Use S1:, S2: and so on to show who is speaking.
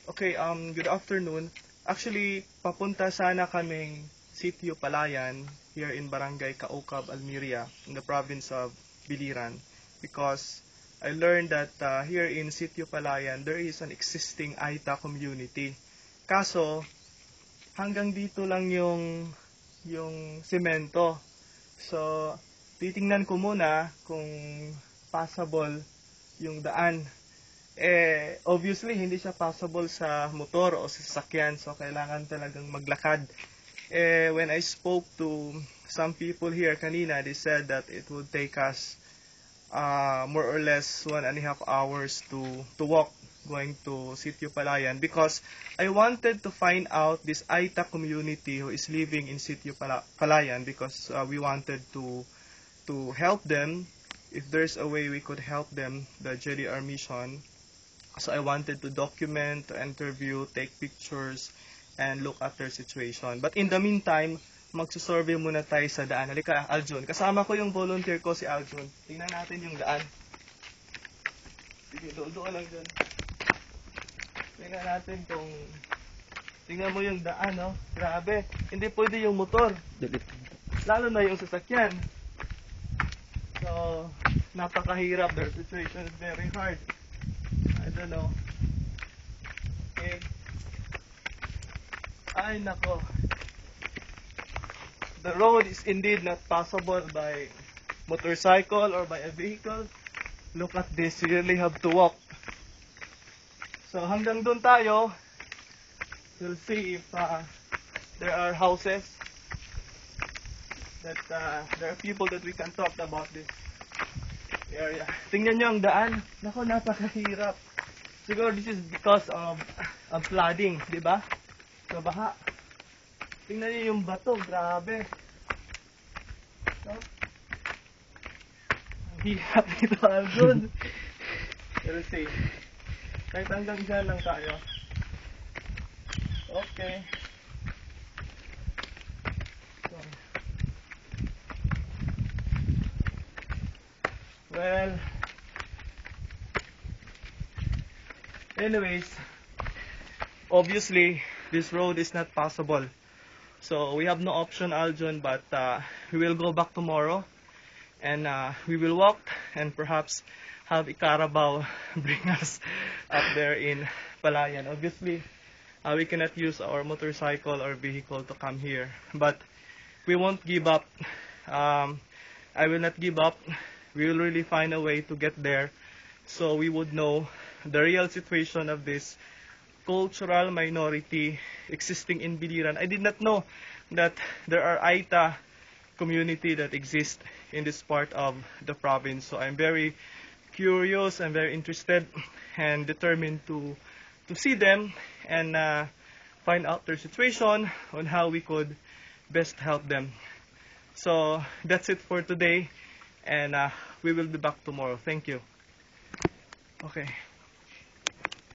S1: Okay, good afternoon. Actually, papunta sana kaming Sitio Palayan here in Barangay Kaukab, Almeria, in the province of Biliran, because I learned that here in Sitio Palayan, there is an existing Aita community. Kaso, hanggang dito lang yung semento. So, titingnan ko muna kung passable yung daan. Obviously, hindi siya possible sa motor o sa sasakyan. So, kailangan talagang maglakad. When I spoke to some people here kanina, they said that it would take us more or less 1.5 hours to walk going to Sitio Palayan, because I wanted to find out this Aita community who is living in Sitio Palayan, because we wanted to help them if there's a way we could help them, the JDR mission. So I wanted to document, to interview, take pictures, and look at their situation. But in the meantime, magsusurvey muna tayo sa daan. Halika, Aljun. Kasama ko yung volunteer ko, si Aljun. Tingnan natin yung daan. Sige, doon lang dyan. Tingnan natin kung... Tingnan mo yung daan, no? Grabe. Hindi pwede yung motor. Lalo na yung sasakyan. So, napakahirap. Their situation is very hard. I don't know. Okay. Ay, nako. The road is indeed not passable by motorcycle or by a vehicle. Look at this. You really have to walk. So, hanggang doon tayo. We'll see if there are houses. That there are people that we can talk about this area. Tingnan nyo ang daan. Nako, napakahirap. Siguro this is because of flooding, di ba? So, baha. Tingnan niyo yung bato, grabe. No? Ang hirap dito, Algon. Pero see, kahit hanggang dyan lang tayo. Okay. So, well, anyways, obviously, this road is not possible. So we have no option, Aljon, but we will go back tomorrow, and we will walk, and perhaps have Icarabao bring us up there in Palayan. Obviously, we cannot use our motorcycle or vehicle to come here, but we won't give up. I will not give up. We will really find a way to get there, so we would know the real situation of this cultural minority existing in Biliran. I did not know that there are Aita community that exist in this part of the province. So I'm very curious and very interested and determined to see them and find out their situation on how we could best help them. So that's it for today, and we will be back tomorrow. Thank you. Okay.